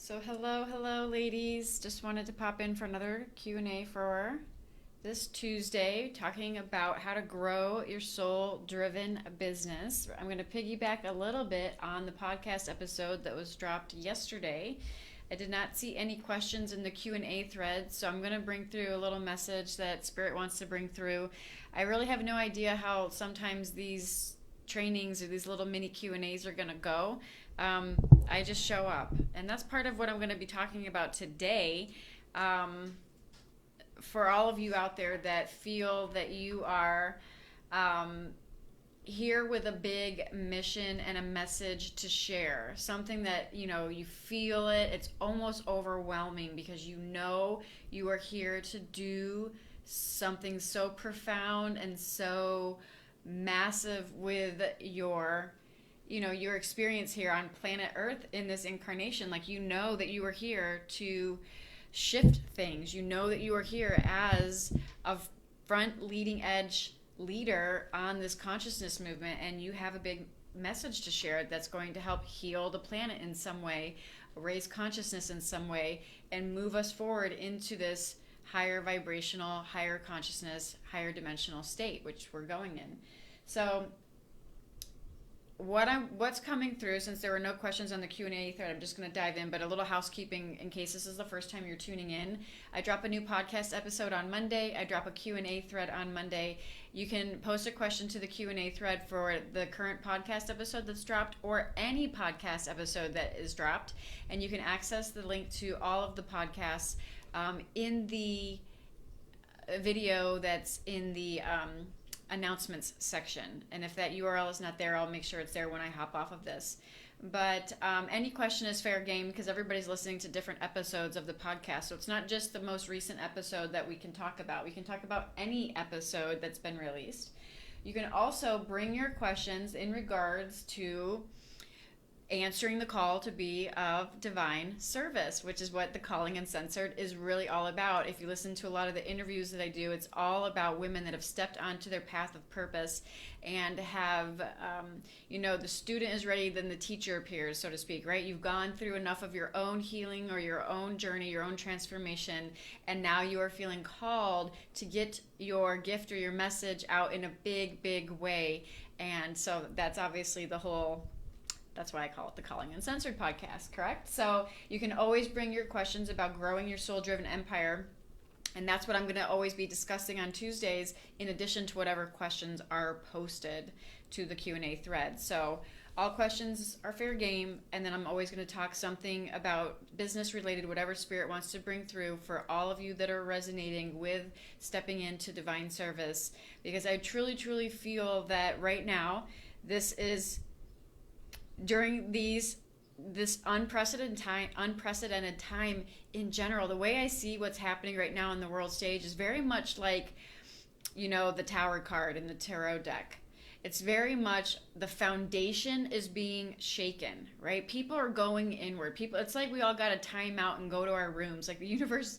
So hello ladies. Just wanted to pop in for another Q&A for this Tuesday, talking about how to grow your soul-driven business. I'm going to piggyback a little bit on the podcast episode that was dropped yesterday. I did not see any questions in the Q&A thread, so I'm going to bring through a little message that Spirit wants to bring through. I really have no idea how sometimes these trainings or these little mini Q&As are going to go. I just show up, and that's part of what I'm going to be talking about today. For all of you out there that feel that you are here with a big mission and a message to share, something that you feel it's almost overwhelming because you are here to do something so profound and so massive with your experience here on planet Earth in this incarnation. Like, that you are here to shift things. That you are here as a front leading edge leader on this consciousness movement, and you have a big message to share that's going to help heal the planet in some way, raise consciousness in some way, and move us forward into this higher vibrational, higher consciousness, higher dimensional state, which we're going in. So what's coming through, since there were no questions on the Q&A thread, I'm just going to dive in, but a little housekeeping in case this is the first time you're tuning in. I drop a new podcast episode on Monday. I drop a Q&A thread on Monday. You can post a question to the Q&A thread for the current podcast episode that's dropped, or any podcast episode that is dropped, and you can access the link to all of the podcasts in the video that's in the announcements section. And if that URL is not there, I'll make sure it's there when I hop off of this. But any question is fair game, because everybody's listening to different episodes of the podcast. So it's not just the most recent episode that we can talk about. We can talk about any episode that's been released. You can also bring your questions in regards to answering the call to be of divine service, which is what the Calling Uncensored is really all about. If you listen to a lot of the interviews that I do, it's all about women that have stepped onto their path of purpose and have, the student is ready, then the teacher appears, so to speak, right? You've gone through enough of your own healing or your own journey, your own transformation, and now you are feeling called to get your gift or your message out in a big, big way. And so that's obviously that's why I call it the Calling Uncensored podcast, correct? So you can always bring your questions about growing your soul-driven empire, and that's what I'm going to always be discussing on Tuesdays, in addition to whatever questions are posted to the Q&A thread. So all questions are fair game, and then I'm always going to talk something about business-related, whatever Spirit wants to bring through for all of you that are resonating with stepping into divine service, because I truly, truly feel that right now, this is during this unprecedented time in general. The way I see what's happening right now on the world stage is very much like, the Tower card in the tarot deck. It's very much the foundation is being shaken, right? People are going inward. It's like we all got a time out and go to our rooms. Like the universe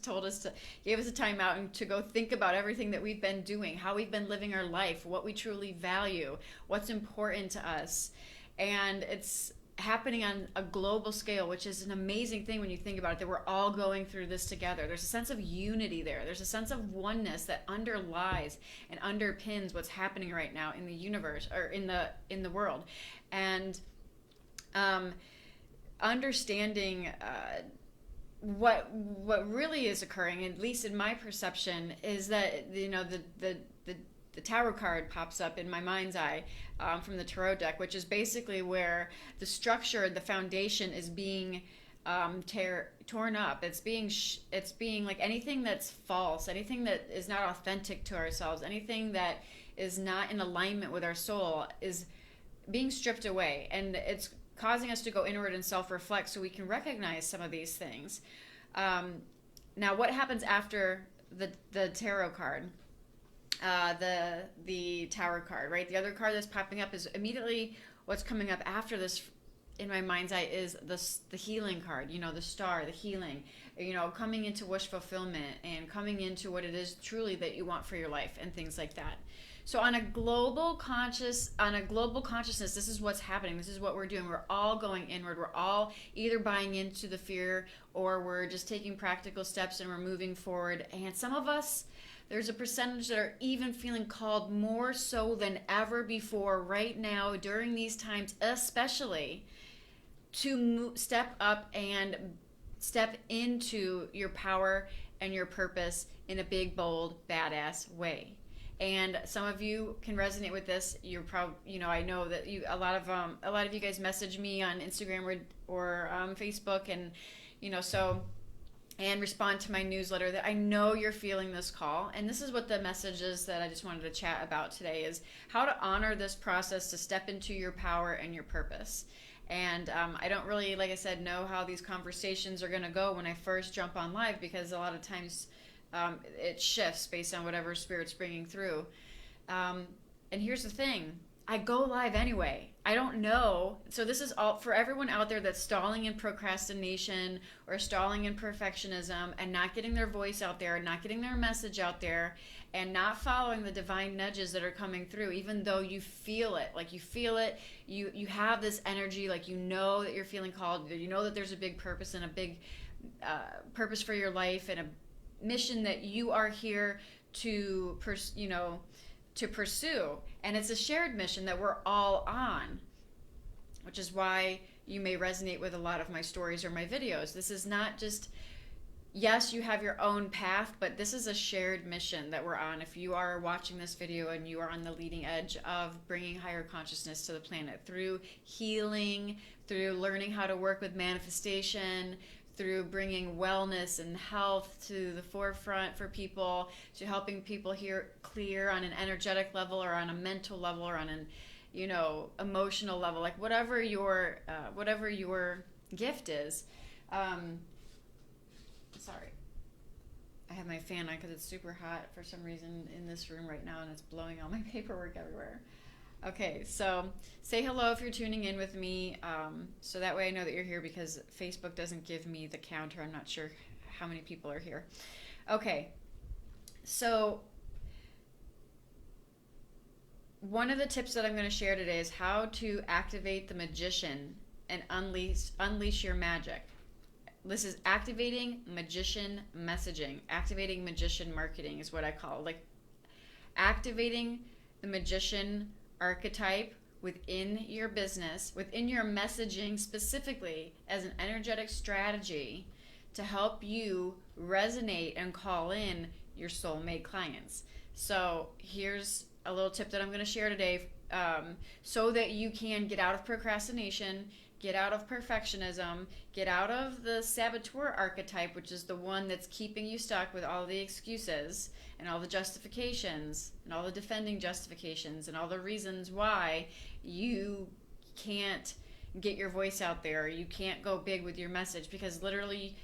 gave us a time out and to go think about everything that we've been doing, how we've been living our life, what we truly value, what's important to us. And it's happening on a global scale, which is an amazing thing when you think about it, that we're all going through this together. There's a sense of unity there. There's a sense of oneness that underlies and underpins what's happening right now in the universe, or in the world. And understanding what really is occurring, at least in my perception, is that the Tower card pops up in my mind's eye from the tarot deck, which is basically where the structure, the foundation is being torn up. It's being like anything that's false, anything that is not authentic to ourselves, anything that is not in alignment with our soul is being stripped away. And it's causing us to go inward and self-reflect so we can recognize some of these things. Now, what happens after the tarot card? The Tower card, right? The other card that's popping up is immediately what's coming up after this in my mind's eye is the healing card, the star, the healing, coming into wish fulfillment and coming into what it is truly that you want for your life and things like that. So on a global consciousness, this is what's happening. This is what we're doing. We're all going inward. We're all either buying into the fear, or we're just taking practical steps and we're moving forward. And some of us, there's a percentage that are even feeling called more so than ever before right now during these times, especially to step up and step into your power and your purpose in a big, bold, badass way. And some of you can resonate with this. You're probably, I know that a lot of you guys message me on Instagram or Facebook, and and respond to my newsletter, that I know you're feeling this call. And this is what the message is that I just wanted to chat about today, is how to honor this process to step into your power and your purpose. And I don't really, like I said, know how these conversations are going to go when I first jump on live, because a lot of times it shifts based on whatever Spirit's bringing through. And here's the thing. I go live anyway. I don't know. So this is all for everyone out there that's stalling in procrastination or stalling in perfectionism and not getting their voice out there, not getting their message out there, and not following the divine nudges that are coming through, even though you feel it. Like you feel it, you have this energy, like you know that you're feeling called, you know that there's a big purpose and a big purpose for your life and a mission that you are here to pursue. And it's a shared mission that we're all on, which is why you may resonate with a lot of my stories or my videos. This is not just, yes, you have your own path, but this is a shared mission that we're on. If you are watching this video and you are on the leading edge of bringing higher consciousness to the planet through healing, through learning how to work with manifestation, through bringing wellness and health to the forefront for people, to helping people hear clear on an energetic level or on a mental level or on an emotional level, like whatever your gift is. Sorry, I have my fan on because it's super hot for some reason in this room right now, and it's blowing all my paperwork everywhere. Okay, so say hello if you're tuning in with me, so that way I know that you're here, because Facebook doesn't give me the counter. I'm not sure how many people are here. Okay, so one of the tips that I'm going to share today is how to activate the magician and unleash your magic. This is activating magician messaging, activating magician marketing is what I call it. Like activating the magician archetype within your business, within your messaging specifically, as an energetic strategy to help you resonate and call in your soulmate clients. So here's a little tip that I'm going to share today, so that you can get out of procrastination, get out of perfectionism, get out of the saboteur archetype, which is the one that's keeping you stuck with all the excuses and all the justifications and all the defending justifications and all the reasons why you can't get your voice out there, you can't go big with your message. Because literally,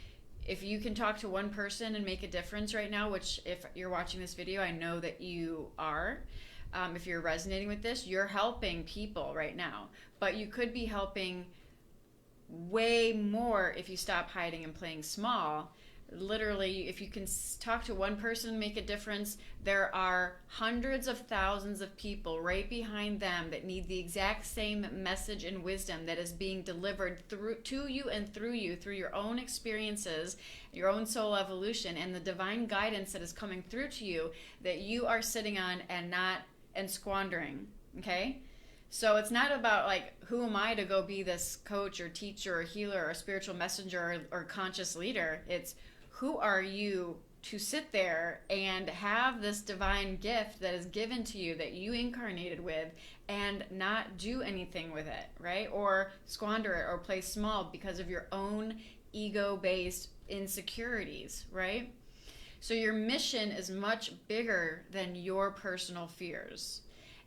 if you can talk to one person and make a difference right now, which if you're watching this video, I know that you are, if you're resonating with this, you're helping people right now. But you could be helping way more if you stop hiding and playing small. Literally, if you can talk to one person and make a difference, there are hundreds of thousands of people right behind them that need the exact same message and wisdom that is being delivered to you and through you, through your own experiences, your own soul evolution, and the divine guidance that is coming through to you that you are sitting on and squandering. Okay? So it's not about like, who am I to go be this coach or teacher or healer or spiritual messenger or conscious leader. It's, who are you to sit there and have this divine gift that is given to you, that you incarnated with, and not do anything with it, right? Or squander it or play small because of your own ego-based insecurities, right? So your mission is much bigger than your personal fears.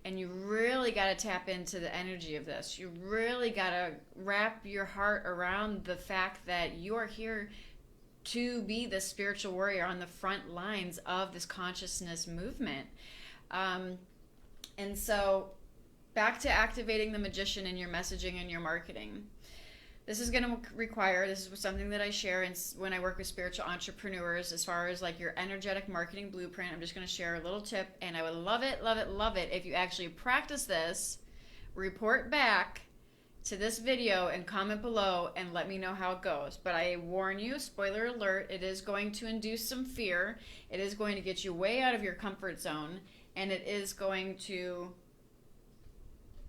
And you really got to tap into the energy of this. You really got to wrap your heart around the fact that you are here to be the spiritual warrior on the front lines of this consciousness movement. And so back to activating the magician in your messaging and your marketing. This is going to require, this is something that I share when I work with spiritual entrepreneurs, as far as like your energetic marketing blueprint. I'm just going to share a little tip, and I would love it, love it, love it if you actually practice this, report back to this video and comment below and let me know how it goes. But I warn you, spoiler alert, it is going to induce some fear. It is going to get you way out of your comfort zone, and it is going to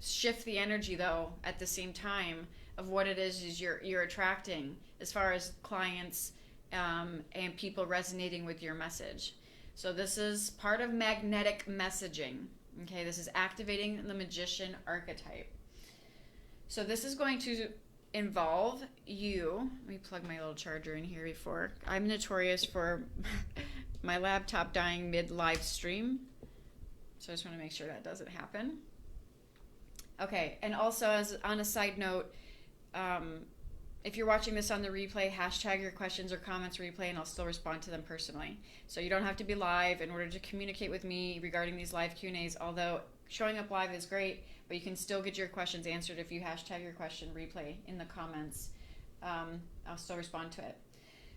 shift the energy, though, at the same time, of what it is you're attracting as far as clients and people resonating with your message. So this is part of magnetic messaging. Okay, this is activating the magician archetype. So this is going to involve you. Let me plug my little charger in here before. I'm notorious for my laptop dying mid-live stream. So I just want to make sure that doesn't happen. Okay, and also as on a side note, if you're watching this on the replay, hashtag your questions or comments replay, and I'll still respond to them personally. So you don't have to be live in order to communicate with me regarding these live Q&As, although showing up live is great, but you can still get your questions answered if you hashtag your question replay in the comments. I'll still respond to it.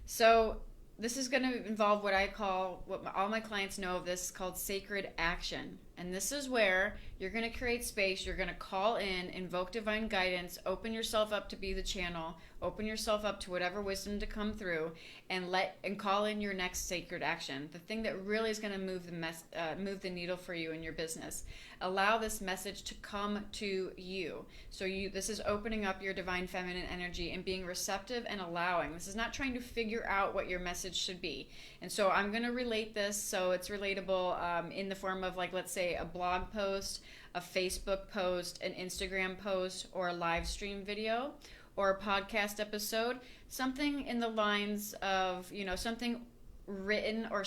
So this is going to involve what I call, all my clients know of this, called sacred action. And this is where you're going to create space, you're going to call in, invoke divine guidance, open yourself up to be the channel, open yourself up to whatever wisdom to come through, and call in your next sacred action, the thing that really is going to move the needle for you in your business. Allow this message to come to you. So this is opening up your divine feminine energy and being receptive and allowing. This is not trying to figure out what your message should be. And so I'm going to relate this so it's relatable in the form of, like, let's say a blog post, a Facebook post, an Instagram post, or a live stream video, or a podcast episode, something in the lines of, something written or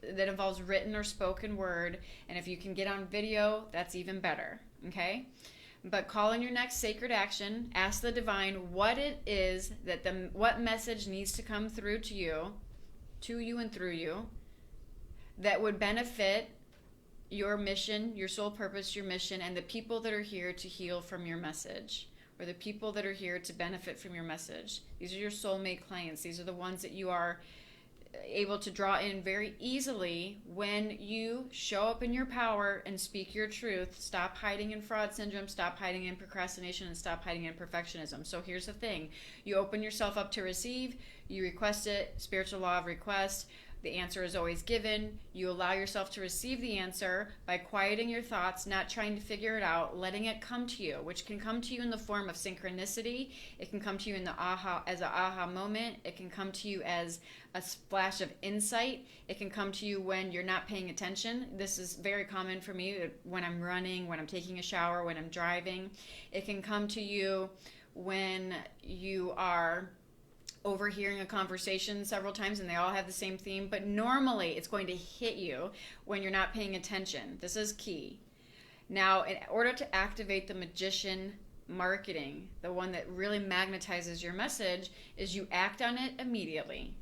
that involves written or spoken word. And if you can get on video, that's even better. Okay? But call in your next sacred action. Ask the divine what it is what message needs to come through to you and through you, that would benefit your mission, your soul purpose, your mission, and the people that are here to heal from your message, or the people that are here to benefit from your message. These are your soulmate clients. These are the ones that you are able to draw in very easily when you show up in your power and speak your truth. Stop hiding in fraud syndrome, stop hiding in procrastination, and stop hiding in perfectionism. So here's the thing. You open yourself up to receive, you request it, spiritual law of request. The answer is always given. You allow yourself to receive the answer by quieting your thoughts, not trying to figure it out, letting it come to you, which can come to you in the form of synchronicity. It can come to you in as an aha moment. It can come to you as a flash of insight. It can come to you when you're not paying attention. This is very common for me when I'm running, when I'm taking a shower, when I'm driving. It can come to you when you are overhearing a conversation several times and they all have the same theme, but normally it's going to hit you when you're not paying attention. This is key. Now, in order to activate the magician marketing, the one that really magnetizes your message, is you act on it immediately.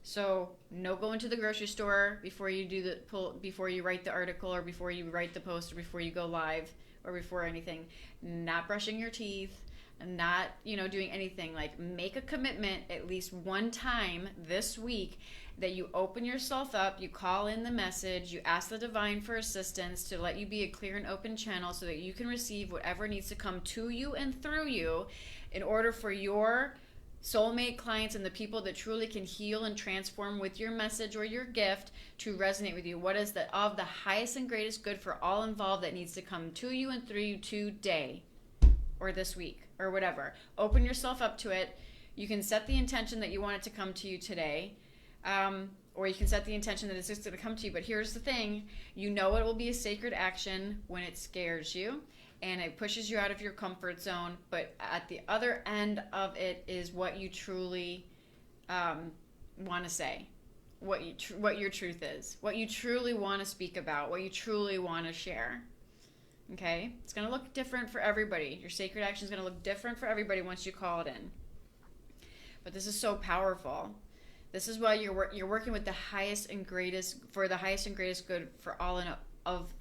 So no going to the grocery store before you write the article, or before you write the post, or before you go live, or before anything. Not brushing your teeth, not doing anything. Like, make a commitment at least one time this week that you open yourself up, you call in the message, you ask the divine for assistance to let you be a clear and open channel so that you can receive whatever needs to come to you and through you in order for your soulmate clients and the people that truly can heal and transform with your message or your gift to resonate with you. What is of the highest and greatest good for all involved that needs to come to you and through you today, or this week, or whatever. Open yourself up to it. You can set the intention that you want it to come to you today, or you can set the intention that it's just going to come to you. But here's the thing. You know it will be a sacred action when it scares you and it pushes you out of your comfort zone. But at the other end of it is what you truly want to say, what your truth is, what you truly want to speak about, what you truly want to share. Okay? It's going to look different for everybody. Your sacred action is going to look different for everybody once you call it in. But this is so powerful. This is why you're working with the highest and greatest, for the highest and greatest good for all of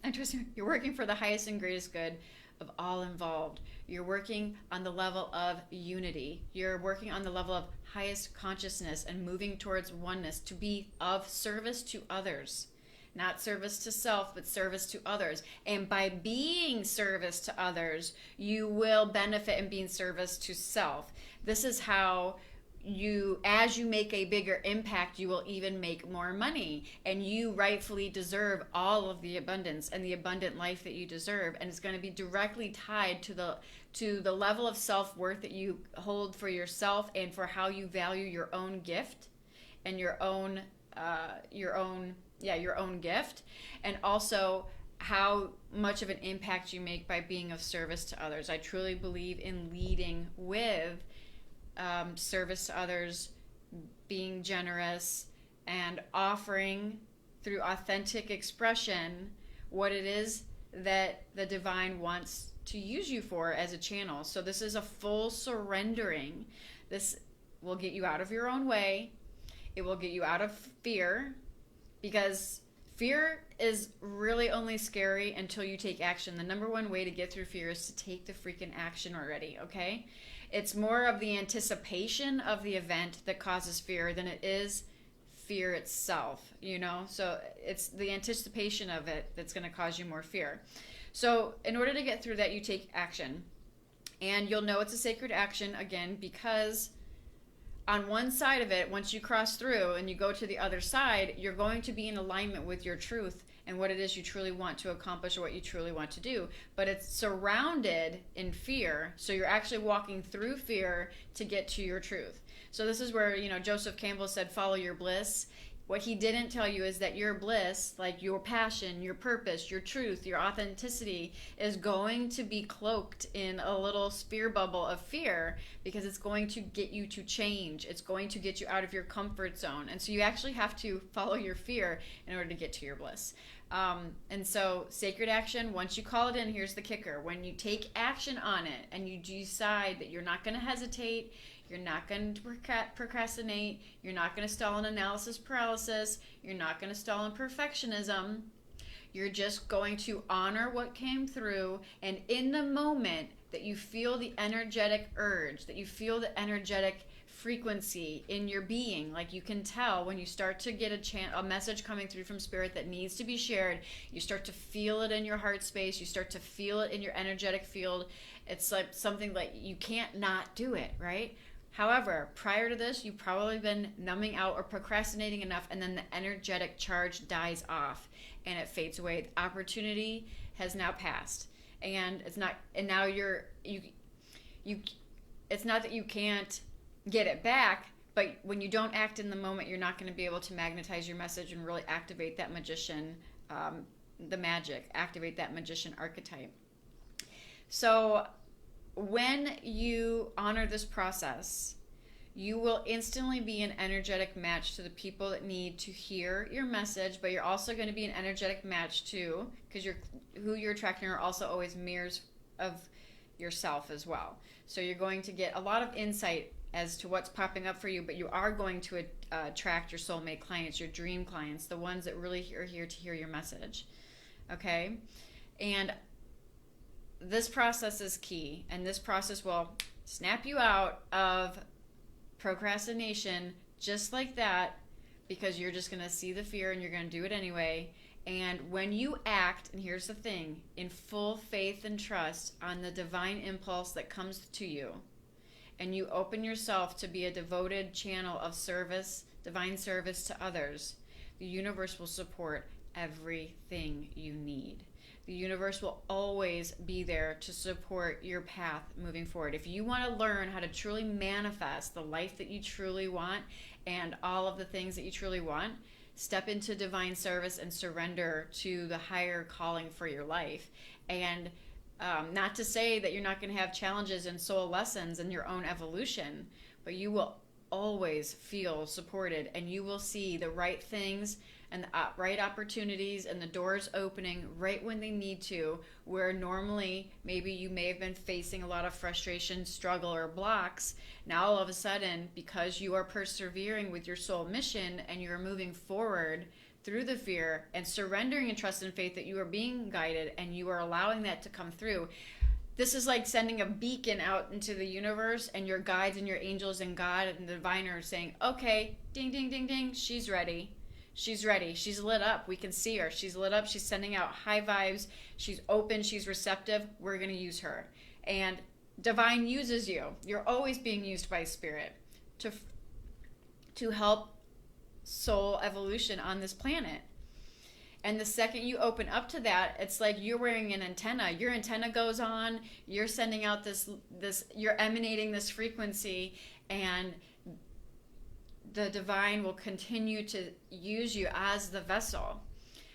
interesting. You're working for the highest and greatest good of all involved. You're working on the level of unity. You're working on the level of highest consciousness and moving towards oneness to be of service to others. Not service to self, but service to others. And by being service to others, you will benefit in being service to self. This is how as you make a bigger impact, you will even make more money. And you rightfully deserve all of the abundance and the abundant life that you deserve. And it's going to be directly tied to the level of self-worth that you hold for yourself and for how you value your own gift and your own gift, and also how much of an impact you make by being of service to others. I truly believe in leading with service to others, being generous, and offering through authentic expression what it is that the divine wants to use you for as a channel. So this is a full surrendering. This will get you out of your own way. It will get you out of fear, because fear is really only scary until you take action. The number one way to get through fear is to take the freaking action already, okay? It's more of the anticipation of the event that causes fear than it is fear itself, you know? So it's the anticipation of it that's going to cause you more fear. So in order to get through that, you take action. And you'll know it's a sacred action, again, because on one side of it, once you cross through and you go to the other side, you're going to be in alignment with your truth and what it is you truly want to accomplish or what you truly want to do. But it's surrounded in fear, so you're actually walking through fear to get to your truth. So this is where, Joseph Campbell said, follow your bliss. What he didn't tell you is that your bliss, like your passion, your purpose, your truth, your authenticity, is going to be cloaked in a little spear bubble of fear, because it's going to get you to change. It's going to get you out of your comfort zone. And so you actually have to follow your fear in order to get to your bliss. And so sacred action, once you call it in, here's the kicker. When you take action on it and you decide that you're not going to hesitate, you're not going to procrastinate, you're not going to stall in analysis paralysis, you're not going to stall in perfectionism, you're just going to honor what came through. And in the moment that you feel the energetic urge, that you feel the energetic frequency in your being, like you can tell when you start to get a message coming through from spirit that needs to be shared, you start to feel it in your heart space, you start to feel it in your energetic field. It's like something like you can't not do it, right? However, prior to this, you've probably been numbing out or procrastinating enough, and then the energetic charge dies off and it fades away. The opportunity has now passed, and it's not that you can't get it back, but when you don't act in the moment, you're not going to be able to magnetize your message and really activate that magician, activate that magician archetype. So when you honor this process, you will instantly be an energetic match to the people that need to hear your message, but you're also going to be an energetic match too, because who you're attracting are also always mirrors of yourself as well. So you're going to get a lot of insight as to what's popping up for you, but you are going to attract your soulmate clients, your dream clients, the ones that really are here to hear your message. Okay? And this process is key, and this process will snap you out of procrastination just like that, because you're just going to see the fear and you're going to do it anyway. And when you act, and here's the thing, in full faith and trust on the divine impulse that comes to you, and you open yourself to be a devoted channel of service, divine service to others, the universe will support everything you need. The universe will always be there to support your path moving forward. If you want to learn how to truly manifest the life that you truly want and all of the things that you truly want, step into divine service and surrender to the higher calling for your life. And not to say that you're not going to have challenges and soul lessons in your own evolution, but you will always feel supported, and you will see the right things and the right opportunities and the doors opening right when they need to, where normally maybe you may have been facing a lot of frustration, struggle, or blocks. Now all of a sudden, because you are persevering with your soul mission and you're moving forward through the fear and surrendering in trust and faith that you are being guided and you are allowing that to come through, this is like sending a beacon out into the universe, and your guides and your angels and God and the divine are saying, okay, ding, ding, ding, ding, she's ready. She's ready. She's lit up. We can see her. She's lit up. She's sending out high vibes. She's open. She's receptive. We're going to use her. And divine uses you. You're always being used by spirit to help soul evolution on this planet. And the second you open up to that, it's like you're wearing an antenna. Your antenna goes on. You're sending out this. You're emanating this frequency, and the divine will continue to use you as the vessel.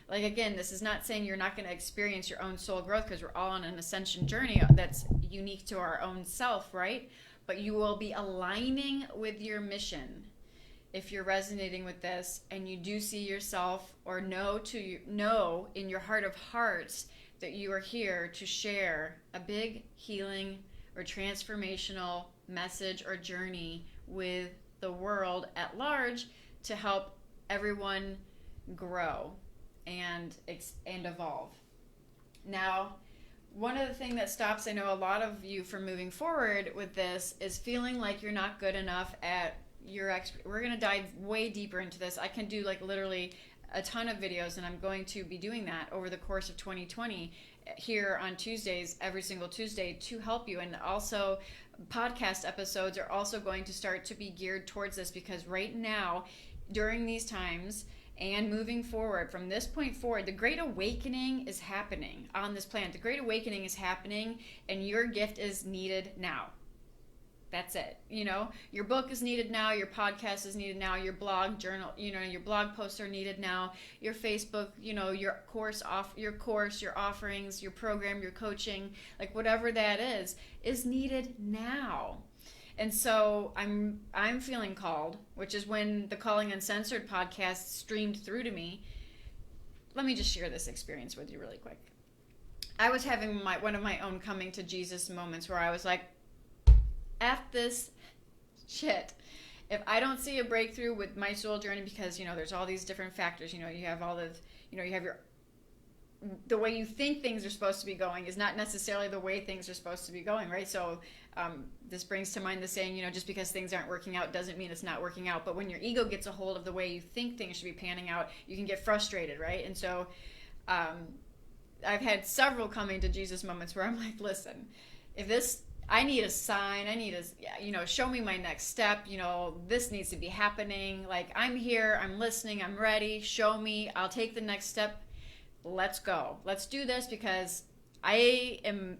Like, again, this is not saying you're not going to experience your own soul growth, because we're all on an ascension journey that's unique to our own self, right? But you will be aligning with your mission if you're resonating with this, and you do see yourself or know in your heart of hearts that you are here to share a big healing or transformational message or journey with the world at large to help everyone grow and evolve. Now, one of the things that stops, I know, a lot of you from moving forward with this is feeling like you're not good enough at your we're going to dive way deeper into this. I can do like literally a ton of videos, and I'm going to be doing that over the course of 2020 here on Tuesdays, every single Tuesday, to help you. And also podcast episodes are also going to start to be geared towards this, because right now, during these times and moving forward, from this point forward, the Great Awakening is happening on this planet. The Great Awakening is happening, and your gift is needed now. That's it. You know, your book is needed now. Your podcast is needed now. Your blog journal, your blog posts are needed now. Your Facebook, your course, your offerings, your program, your coaching, like whatever that is needed now. And so I'm feeling called, which is when the Calling Uncensored podcast streamed through to me. Let me just share this experience with you really quick. I was having one of my own coming to Jesus moments where I was like, F this shit. If I don't see a breakthrough with my soul journey, because, there's all these different factors, you have all the, you have the way you think things are supposed to be going is not necessarily the way things are supposed to be going, right? So this brings to mind the saying, just because things aren't working out doesn't mean it's not working out. But when your ego gets a hold of the way you think things should be panning out, you can get frustrated, right? And so I've had several coming to Jesus moments where I'm like, listen, I need a sign. I need show me my next step. This needs to be happening. Like, I'm here. I'm listening. I'm ready. Show me. I'll take the next step. Let's go. Let's do this, because I'm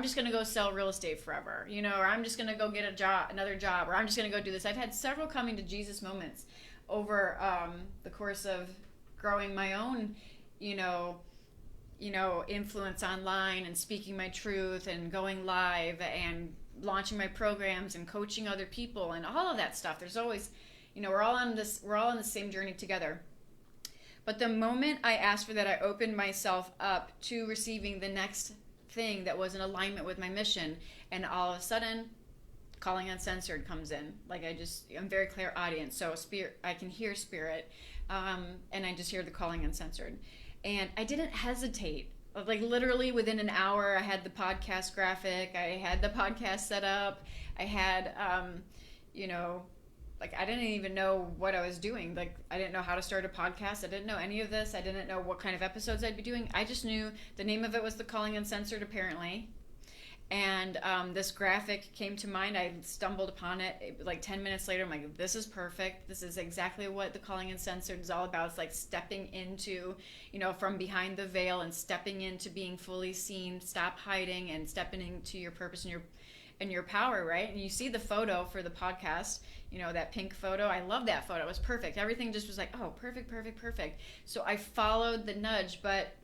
just going to go sell real estate forever, or I'm just going to go get another job, or I'm just going to go do this. I've had several coming to Jesus moments over the course of growing my own, influence online and speaking my truth and going live and launching my programs and coaching other people and all of that stuff. There's always, we're all on the same journey together. But the moment I asked for that, I opened myself up to receiving the next thing that was in alignment with my mission. And all of a sudden, Calling Uncensored comes in. Like, I'm very clairaudient. So I can hear spirit. And I just hear the Calling Uncensored. And I didn't hesitate. Like, literally within an hour, I had the podcast graphic. I had the podcast set up. I had, I didn't even know what I was doing. Like, I didn't know how to start a podcast. I didn't know any of this. I didn't know what kind of episodes I'd be doing. I just knew the name of it was The Calling Uncensored, apparently. And this graphic came to mind. I stumbled upon it like 10 minutes later. I'm like, this is perfect. This is exactly what the Calling Uncensored is all about. It's like stepping into, from behind the veil and stepping into being fully seen, stop hiding and stepping into your purpose and your power, right? And you see the photo for the podcast, that pink photo. I love that photo. It was perfect. Everything just was like, oh, perfect, perfect, perfect. So I followed the nudge, but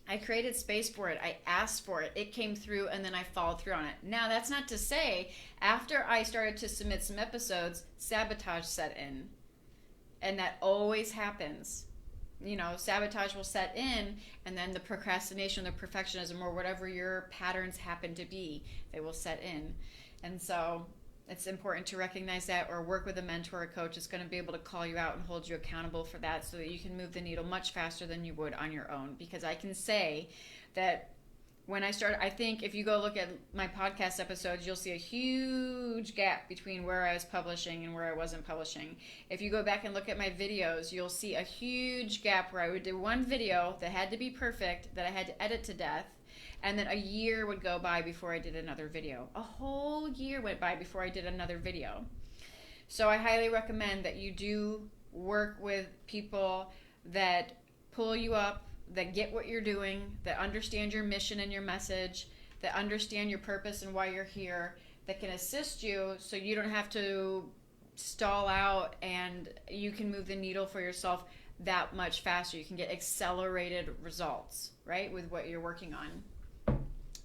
I created space for it. I asked for it. It came through, and then I followed through on it. Now, that's not to say, after I started to submit some episodes, sabotage set in. And that always happens. Sabotage will set in, and then the procrastination, the perfectionism, or whatever your patterns happen to be, they will set in. And so it's important to recognize that, or work with a mentor or coach that's going to be able to call you out and hold you accountable for that, so that you can move the needle much faster than you would on your own. Because I can say that when I started, I think if you go look at my podcast episodes, you'll see a huge gap between where I was publishing and where I wasn't publishing. If you go back and look at my videos, you'll see a huge gap where I would do one video that had to be perfect, that I had to edit to death, and then a year would go by before I did another video. A whole year went by before I did another video. So I highly recommend that you do work with people that pull you up, that get what you're doing, that understand your mission and your message, that understand your purpose and why you're here, that can assist you so you don't have to stall out, and you can move the needle for yourself that much faster. You can get accelerated results, right, with what you're working on.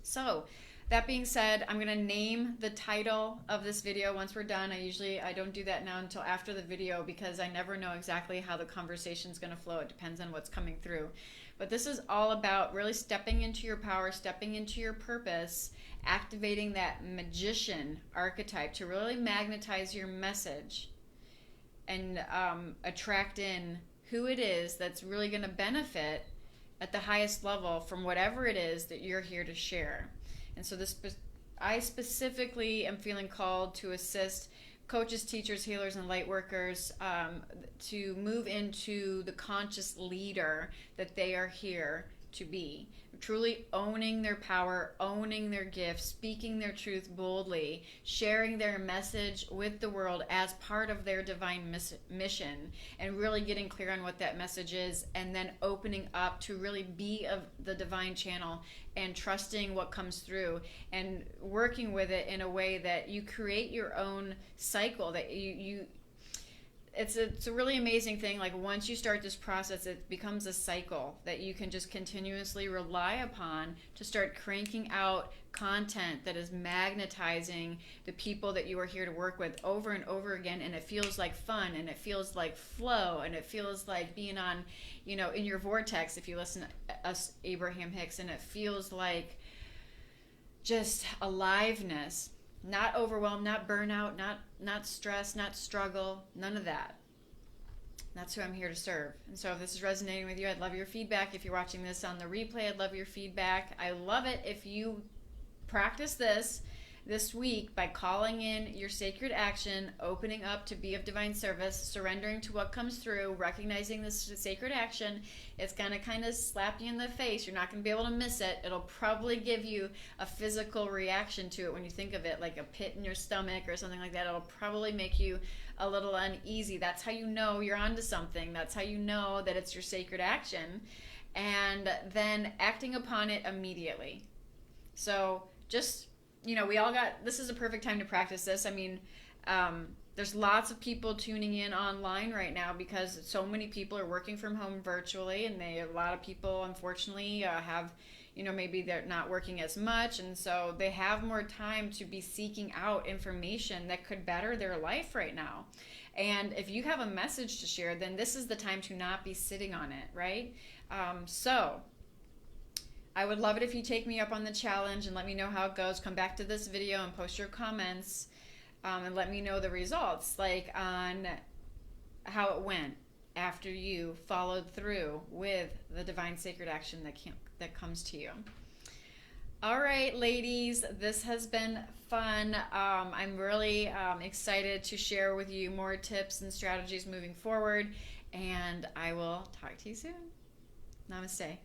So that being said, I'm going to name the title of this video once we're done. I don't do that now until after the video, because I never know exactly how the conversation is going to flow. It depends on what's coming through. But this is all about really stepping into your power, stepping into your purpose, activating that magician archetype to really magnetize your message and attract in who it is that's really going to benefit at the highest level from whatever it is that you're here to share. And so I specifically am feeling called to assist coaches, teachers, healers, and light workers to move into the conscious leader that they are here to be. Truly owning their power, owning their gifts, speaking their truth boldly, sharing their message with the world as part of their divine mission, and really getting clear on what that message is, and then opening up to really be of the divine channel and trusting what comes through and working with it in a way that you create your own cycle, that it's a really amazing thing. Like, once you start this process, it becomes a cycle that you can just continuously rely upon to start cranking out content that is magnetizing the people that you are here to work with over and over again. And it feels like fun, and it feels like flow, and it feels like being on, in your vortex, if you listen to us, Abraham Hicks, and it feels like just aliveness. Not overwhelm, not burnout, not stress, not struggle, none of that. That's who I'm here to serve. And so if this is resonating with you, I'd love your feedback. If you're watching this on the replay, I'd love your feedback. I love it if you practice this week by calling in your sacred action, opening up to be of divine service, surrendering to what comes through, recognizing this sacred action. It's going to kind of slap you in the face. You're not going to be able to miss it. It'll probably give you a physical reaction to it when you think of it, like a pit in your stomach or something like that. It'll probably make you a little uneasy. That's how you know you're onto something. That's how you know that it's your sacred action. And then acting upon it immediately. So just, this is a perfect time to practice this. I mean, there's lots of people tuning in online right now because so many people are working from home virtually, and a lot of people, unfortunately, have, maybe they're not working as much, and so they have more time to be seeking out information that could better their life right now. And if you have a message to share, then this is the time to not be sitting on it, right? So I would love it if you take me up on the challenge and let me know how it goes. Come back to this video and post your comments, and let me know the results, like on how it went after you followed through with the divine sacred action that comes to you. All right, ladies, this has been fun. I'm really excited to share with you more tips and strategies moving forward, and I will talk to you soon. Namaste.